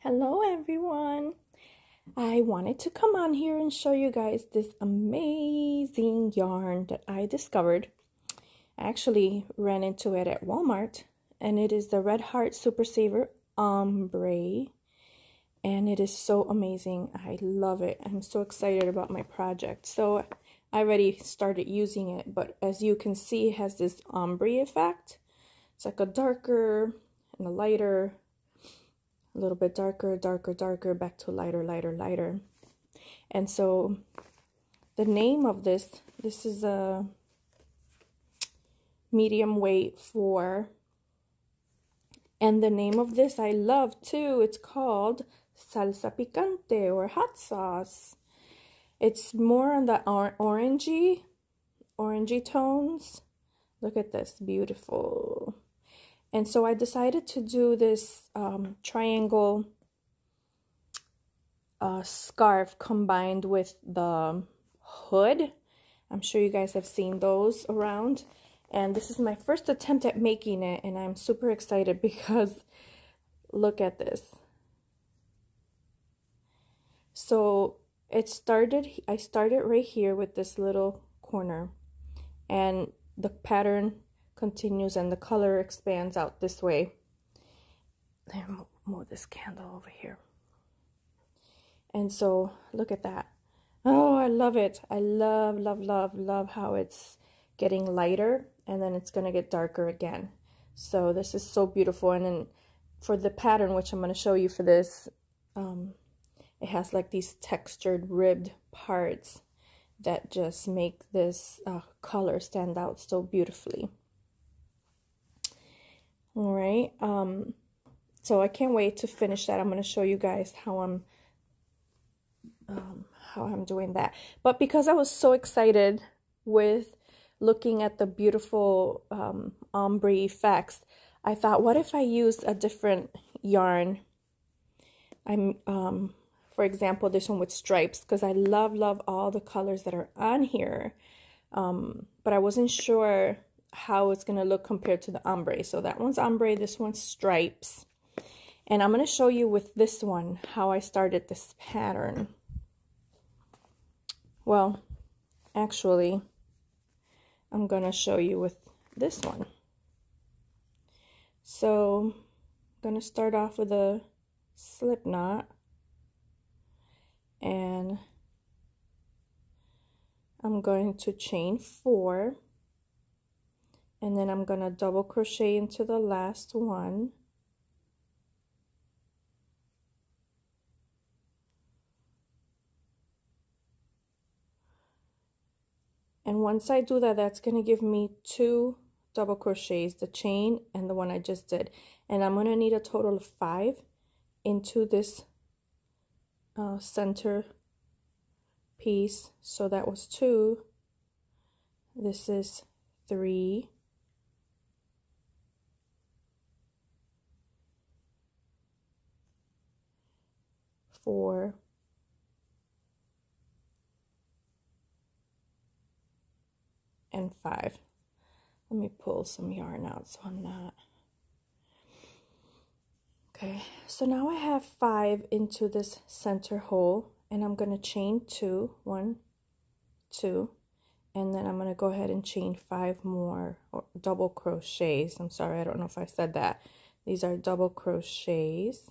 Hello everyone! I wanted to come on here and show you guys this amazing yarn that I discovered. I actually ran into it at Walmart, and it is the Red Heart Super Saver Ombre, and it is so amazing. I love it. I'm so excited about my project. So I already started using it, but as you can see, it has this ombre effect. It's like a darker and a lighter, a little bit darker, darker, darker, back to lighter, lighter, lighter. And so the name of this is a medium weight 4. And the name of this I love too. It's called salsa picante or hot sauce. It's more on the orangey tones. Look at this, beautiful. And so I decided to do this triangle scarf combined with the hood. I'm sure you guys have seen those around. And this is my first attempt at making it, and I'm super excited because look at this. So I started right here with this little corner, and the pattern continues and the color expands out this way. Let me move this candle over here. And so look at that. Oh, I love it. I love, love, love, love how it's getting lighter and then it's going to get darker again. So this is so beautiful. And then for the pattern, which I'm going to show you for this, it has like these textured ribbed parts that just make this color stand out so beautifully. All right, so I can't wait to finish that. I'm going to show you guys how I'm doing that. But because I was so excited with looking at the beautiful ombre effects, I thought, what if I used a different yarn? For example, this one with stripes, because I love all the colors that are on here, but I wasn't sure how it's going to look compared to the ombre. So that one's ombre, this one's stripes. And I'm going to show you with this one how I started this pattern. Well, actually, I'm going to show you with this one. So I'm going to start off with a slip knot, and I'm going to chain 4. And then I'm going to double crochet into the last one. And once I do that, that's going to give me 2 double crochets, the chain and the one I just did. And I'm going to need a total of 5 into this center piece. So that was 2. This is 3. 4, and 5. Let me pull some yarn out so I'm not. Okay, so now I have 5 into this center hole, and I'm going to chain 2, 1, 2, and then I'm going to go ahead and chain 5 more double crochets. I'm sorry, I don't know if I said that. These are double crochets.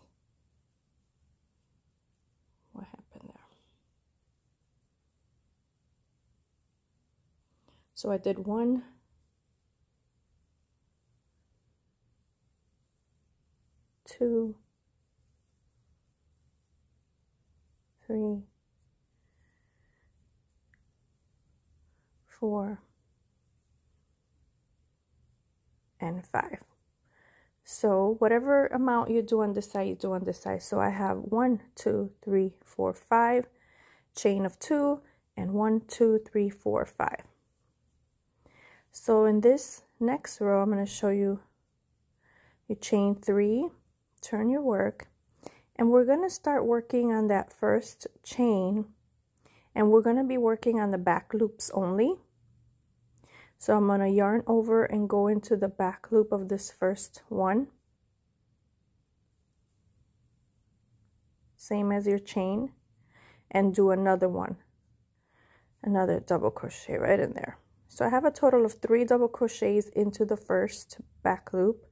What happened there? So I did 1, 2, 3, 4, and 5. So whatever amount you do on this side, you do on this side. So I have 1, 2, 3, 4, 5, chain of 2, and 1, 2, 3, 4, 5. So in this next row, I'm going to show you, you chain 3, turn your work, and we're going to start working on that first chain, and we're going to be working on the back loops only. So I'm going to yarn over and go into the back loop of this first one. same as your chain, and do another one, another double crochet right in there. So I have a total of 3 double crochets into the first back loop,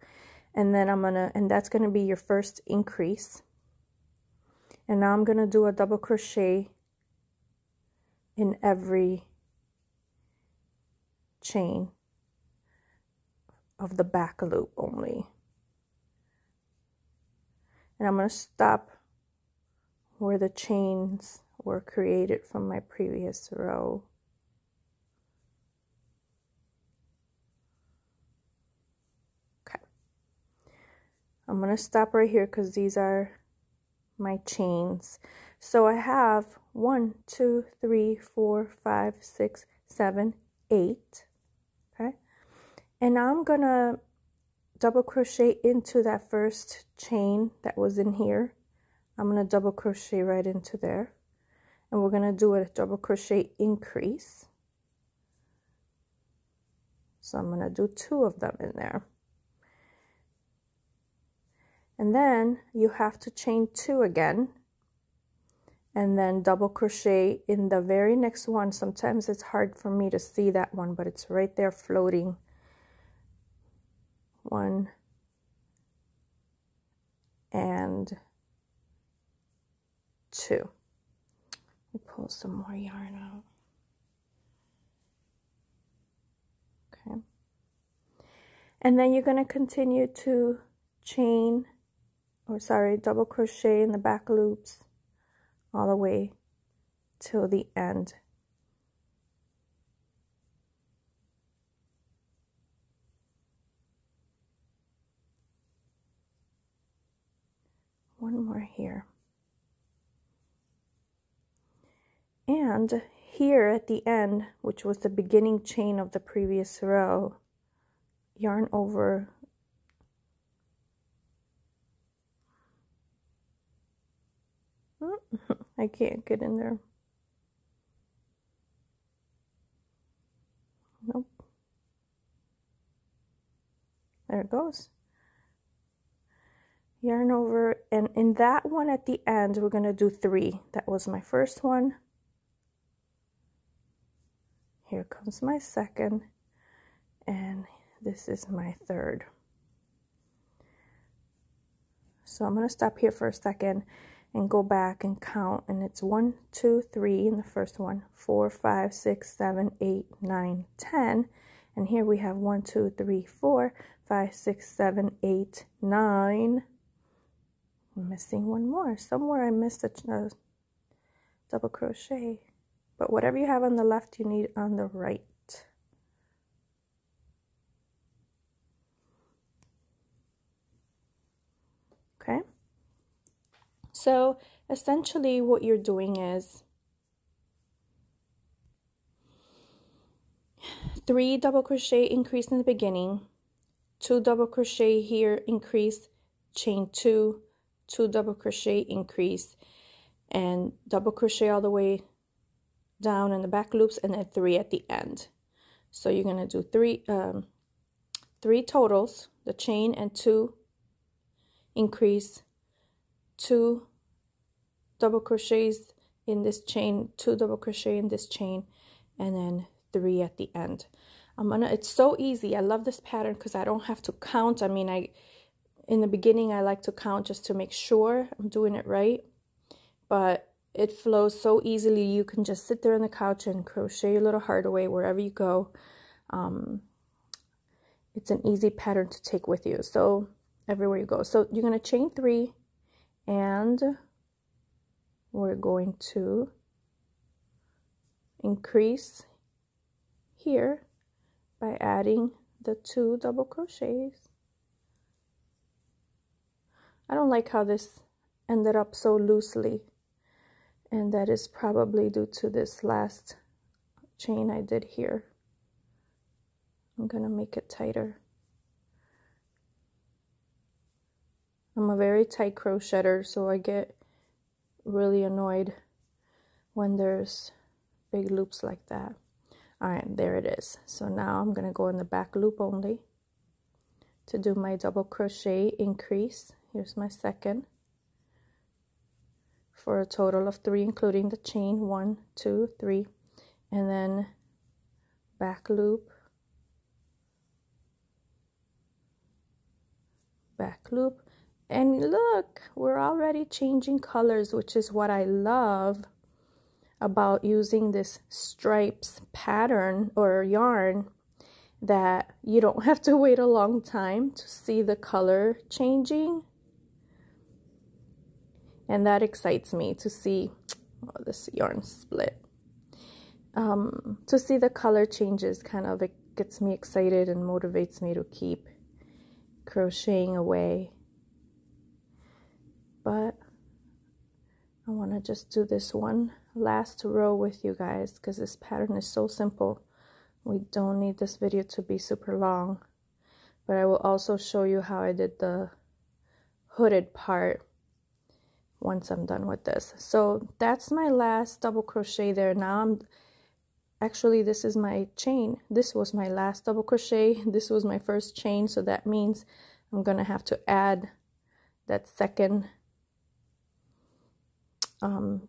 and then and that's gonna be your first increase. And now I'm gonna do a double crochet in every chain of the back loop only. And I'm gonna stop where the chains were created from my previous row. Okay. I'm gonna stop right here because these are my chains. So I have 1, 2, 3, 4, 5, 6, 7, 8. Okay. And now I'm gonna double crochet into that first chain that was in here. I'm gonna double crochet right into there, and we're gonna do a double crochet increase. So I'm gonna do 2 of them in there, and then you have to chain 2 again, and then double crochet in the very next one. Sometimes it's hard for me to see that one, but it's right there floating. 1 and 2. Let me pull some more yarn out. Okay. And then you're going to continue to chain, or sorry, double crochet in the back loops all the way till the end. One more here. And here at the end, which was the beginning chain of the previous row, yarn over I can't get in there. Nope. There it goes. Yarn over, and in that one at the end, we're going to do 3. That was my first one. Here comes my second, and this is my third. So I'm going to stop here for a second and go back and count, and it's 1, 2, 3 in the first one, 4, 5, 6, 7, 8, 9, 10, and here we have 1, 2, 3, 4, 5, 6, 7, 8, 9. I'm missing one more. Somewhere I missed a double crochet, but whatever you have on the left, you need on the right. Okay. So essentially what you're doing is 3 double crochet increase in the beginning, 2 double crochet here, increase, chain 2, 2 double crochet increase, and double crochet all the way down in the back loops, and then 3 at the end. So you're going to do 3 totals, the chain and 2 increase, 2 double crochets in this chain, 2 double crochet in this chain, and then 3 at the end. It's so easy. I love this pattern because I don't have to count. I mean, in the beginning I like to count just to make sure I'm doing it right, but it flows so easily. You can just sit there on the couch and crochet your little heart away wherever you go. It's an easy pattern to take with you, so everywhere you go. So you're going to chain 3, and we're going to increase here by adding the 2 double crochets. I don't like how this ended up so loosely, and that is probably due to this last chain I did here. I'm gonna make it tighter. I'm a very tight crocheter, so I get really annoyed when there's big loops like that. All right, there it is. So now I'm gonna go in the back loop only to do my double crochet increase. Here's my second. for a total of 3, including the chain. 1, 2, 3, and then back loop, back loop. And look, we're already changing colors, which is what I love about using this stripes pattern or yarn, that you don't have to wait a long time to see the color changing. And that excites me to see, oh, this yarn split. To see the color changes, kind of, it gets me excited and motivates me to keep crocheting away. But I want to just do this one last row with you guys, because this pattern is so simple. We don't need this video to be super long. But I will also show you how I did the hooded part once I'm done with this. So that's my last double crochet there. Now actually, this is my chain. This was my last double crochet. This was my first chain, so that means I'm gonna have to add that second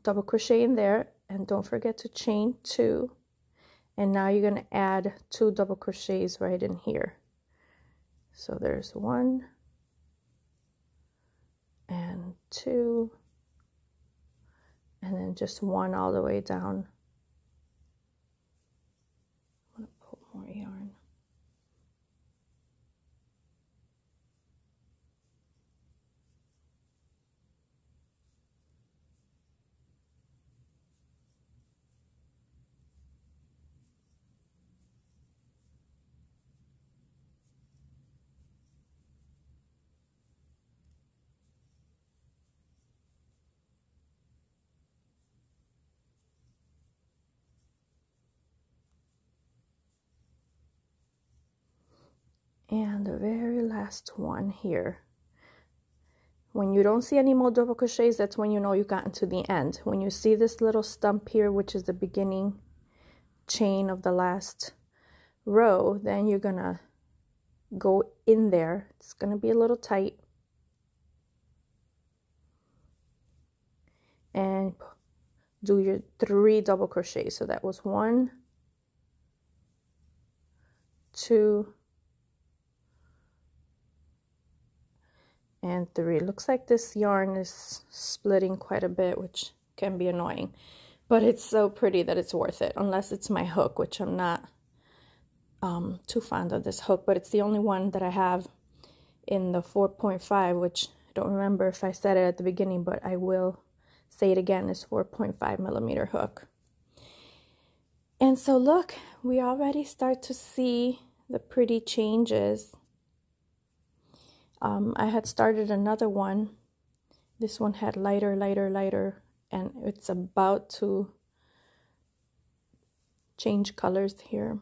double crochet in there, and don't forget to chain 2. And now you're gonna add 2 double crochets right in here. So there's 1 and 2, and then just 1 all the way down. I'm gonna pull more yarn. And the very last one here. When you don't see any more double crochets, that's when you know you've gotten to the end. When you see this little stump here, which is the beginning chain of the last row, then you're gonna go in there. It's gonna be a little tight. And do your 3 double crochets. So that was 1, 2, and 3. Looks like this yarn is splitting quite a bit, which can be annoying, but it's so pretty that it's worth it, unless it's my hook, which I'm not too fond of this hook, but it's the only one that I have in the 4.5, which I don't remember if I said it at the beginning, but I will say it again, is 4.5 millimeter hook. And so look, we already start to see the pretty changes. I had started another one. This one had lighter, lighter, lighter, and it's about to change colors here.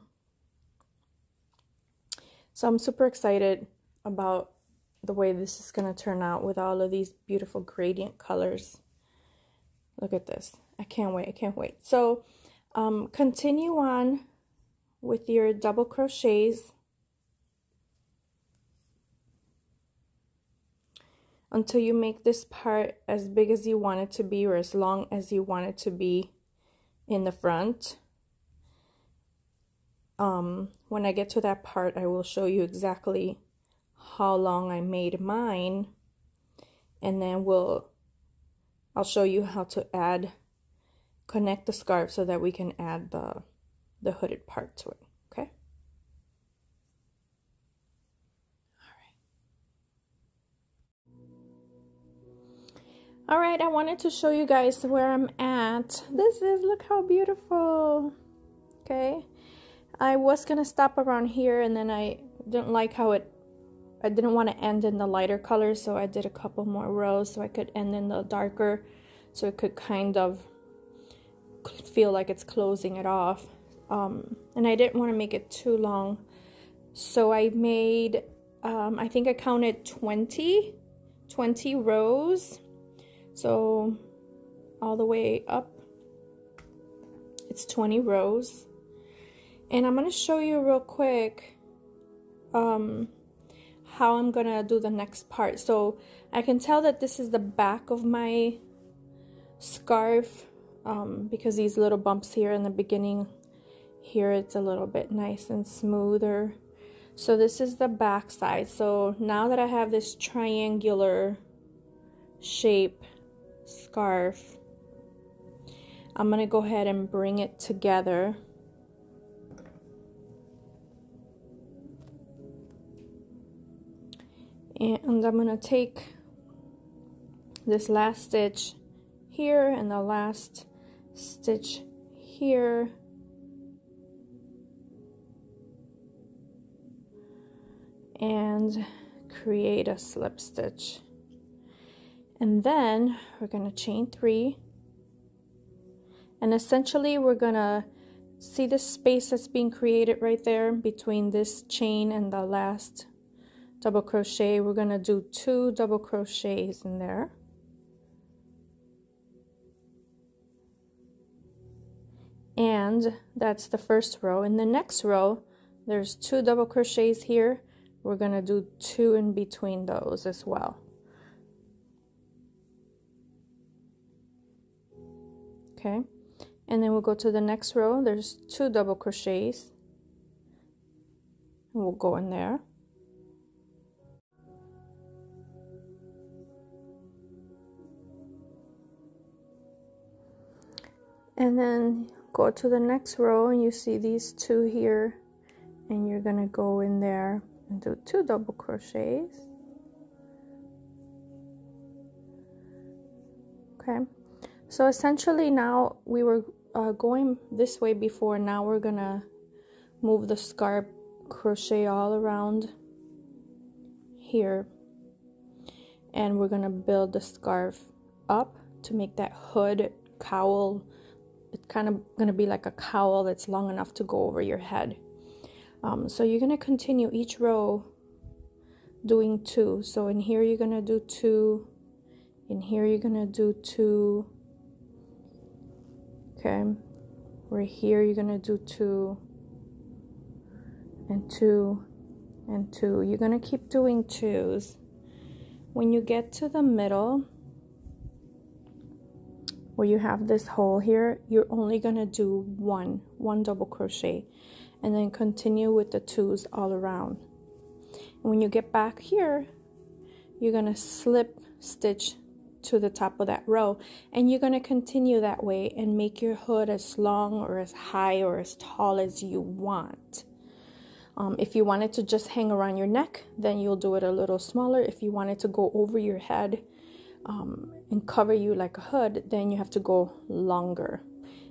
So I'm super excited about the way this is going to turn out with all of these beautiful gradient colors. Look at this. I can't wait. I can't wait. So continue on with your double crochets until you make this part as big as you want it to be, or as long as you want it to be in the front. When I get to that part, I will show you exactly how long I made mine, and then I'll show you how to connect the scarf so that we can add the hooded part to it. Okay. All right, I wanted to show you guys where I'm at. Look how beautiful. Okay, I was gonna stop around here, and then I didn't like how I didn't want to end in the lighter color, so I did a couple more rows so I could end in the darker, so it could kind of feel like it's closing it off. And I didn't want to make it too long, so I made I think I counted 20 rows. So all the way up, it's 20 rows. And I'm going to show you real quick how I'm going to do the next part. So I can tell that this is the back of my scarf, because these little bumps here in the beginning here, it's a little bit nice and smoother. So this is the back side. So now that I have this triangular shape scarf, I'm gonna go ahead and bring it together. And I'm gonna take this last stitch here and the last stitch here, and create a slip stitch. And then we're gonna chain 3, and essentially we're gonna see the space that's being created right there between this chain and the last double crochet. We're gonna do 2 double crochets in there. And that's the first row. In the next row, there's 2 double crochets here. We're gonna do 2 in between those as well. Okay, and then we'll go to the next row. There's 2 double crochets, and we'll go in there. And then go to the next row, and you see these 2 here, and you're gonna go in there and do 2 double crochets. Okay, so essentially now we were going this way before. Now we're gonna move the scarf crochet all around here, and we're gonna build the scarf up to make that hood cowl. It's kind of gonna be like a cowl that's long enough to go over your head. So you're gonna continue each row doing 2. So in here you're gonna do 2, in here you're gonna do 2, okay, right here you're gonna do 2 and 2 and 2. You're gonna keep doing 2s. When you get to the middle where you have this hole here, you're only gonna do one double crochet, and then continue with the 2s all around. And when you get back here, you're gonna slip stitch to the top of that row, and you're gonna continue that way and make your hood as long or as high or as tall as you want. If you want it to just hang around your neck, then you'll do it a little smaller. If you want it to go over your head and cover you like a hood, then you have to go longer.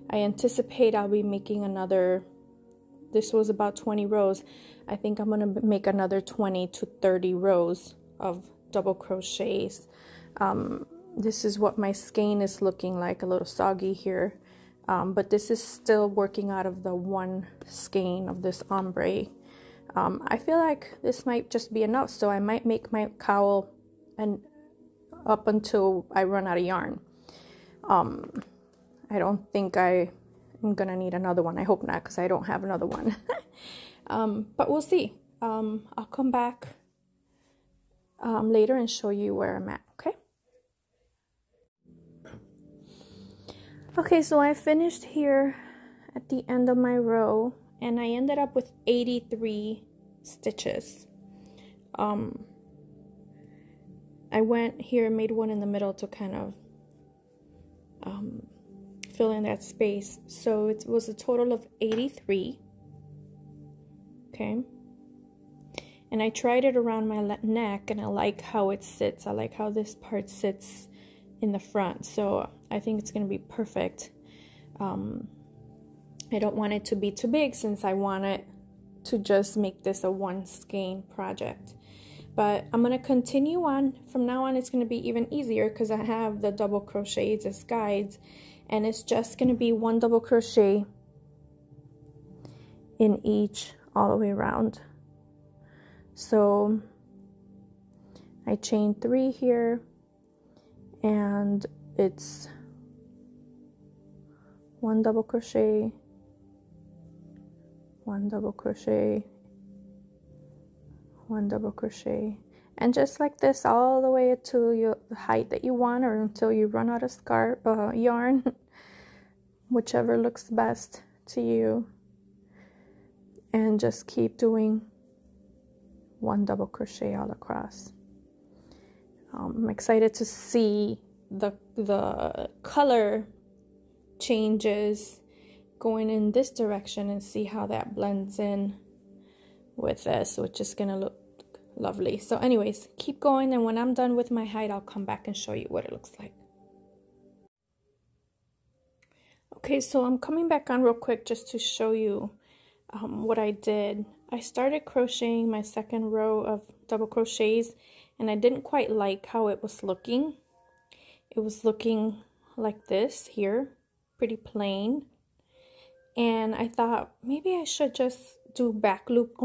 I anticipate I'll be making another, this was about 20 rows. I think I'm gonna make another 20 to 30 rows of double crochets. This is what my skein is looking like, a little soggy here, but this is still working out of the one skein of this ombre. I feel like this might just be enough, so I might make my cowl and up until I run out of yarn. I don't think I'm gonna need another one. I hope not, because I don't have another one. But we'll see. I'll come back later and show you where I'm at, okay? Okay, so I finished here at the end of my row, and I ended up with 83 stitches. I went here and made one in the middle to kind of fill in that space. So it was a total of 83. Okay. And I tried it around my neck, and I like how it sits. I like how this part sits in the front. So I think it's going to be perfect. I don't want it to be too big, since I want it to just make this a one skein project. But I'm going to continue on. From now on, it's going to be even easier, because I have the double crochets as guides, and it's just going to be 1 double crochet in each all the way around. So I chain 3 here, and it's 1 double crochet, 1 double crochet, 1 double crochet, And just like this, all the way to the height that you want, or until you run out of yarn, whichever looks best to you. And just keep doing 1 double crochet all across. I'm excited to see the color changes going in this direction and see how that blends in with this, which is gonna look lovely. So anyways, keep going, and when I'm done with my height, I'll come back and show you what it looks like. Okay, so I'm coming back on real quick just to show you what I did. I started crocheting my second row of double crochets, and I didn't quite like how it was looking. It was looking like this here, pretty plain. And I thought maybe I should just do back loops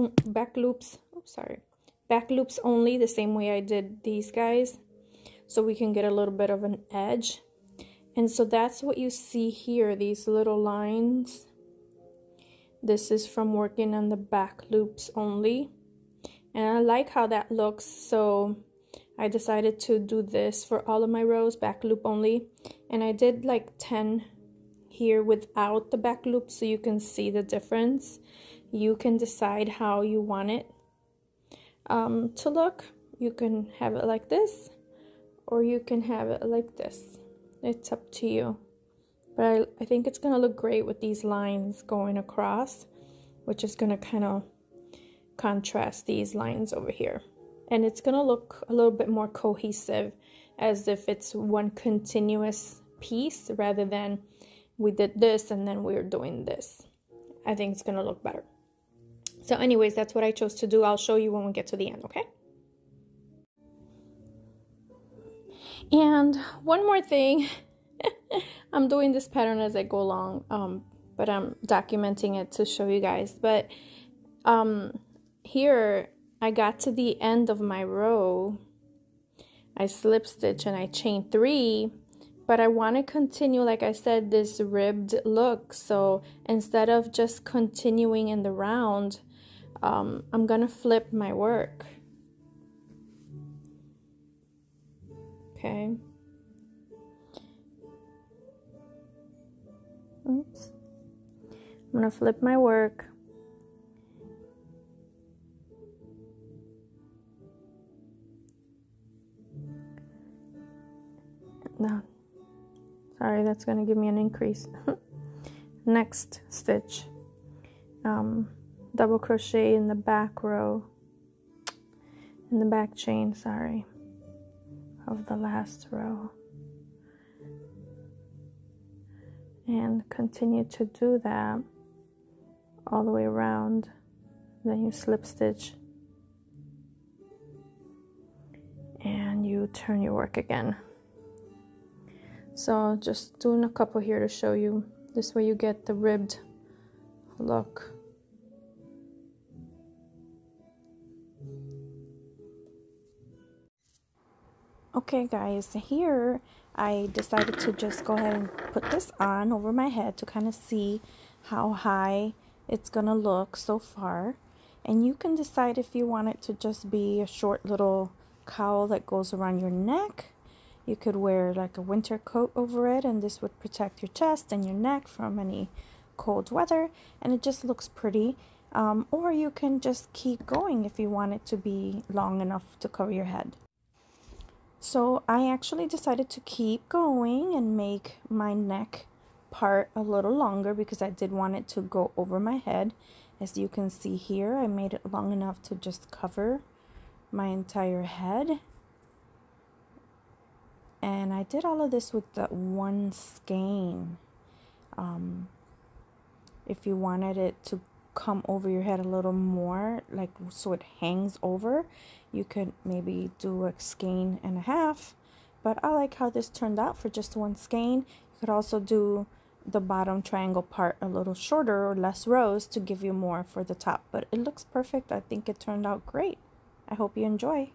only, the same way I did these guys, so we can get a little bit of an edge. And so that's what you see here, these little lines. This is from working on the back loops only, and I like how that looks, so I decided to do this for all of my rows, back loop only. And I did like 10 here without the back loop, so you can see the difference. You can decide how you want it to look. You can have it like this, or you can have it like this. It's up to you. But I think it's gonna look great with these lines going across, which is gonna kind of contrast these lines over here. And it's gonna look a little bit more cohesive, as if it's one continuous piece rather than we did this and then we're doing this. I think it's gonna look better. So anyways, that's what I chose to do. I'll show you when we get to the end, okay? And one more thing, I'm doing this pattern as I go along, but I'm documenting it to show you guys. But here I got to the end of my row, I slip stitch and I chain 3, but I want to continue, like I said, this ribbed look. So instead of just continuing in the round, I'm gonna flip my work. Okay. Oops. I'm gonna flip my work. No, sorry, that's gonna give me an increase. Next stitch, double crochet in the back row, in the back chain, sorry, of the last row, and continue to do that all the way around. Then you slip stitch and you turn your work again. So just doing a couple here to show you. This way you get the ribbed look. Okay guys, here I decided to just go ahead and put this on over my head to kind of see how high it's gonna look so far. And you can decide if you want it to just be a short little cowl that goes around your neck. You could wear like a winter coat over it, and this would protect your chest and your neck from any cold weather, and it just looks pretty. Or you can just keep going if you want it to be long enough to cover your head. So I actually decided to keep going and make my neck part a little longer because I did want it to go over my head. As you can see here, I made it long enough to just cover my entire head. And I did all of this with the one skein. If you wanted it to come over your head a little more, like so it hangs over, you could maybe do a skein and a half. But I like how this turned out for just one skein. You could also do the bottom triangle part a little shorter or less rows to give you more for the top. But it looks perfect. I think it turned out great. I hope you enjoy.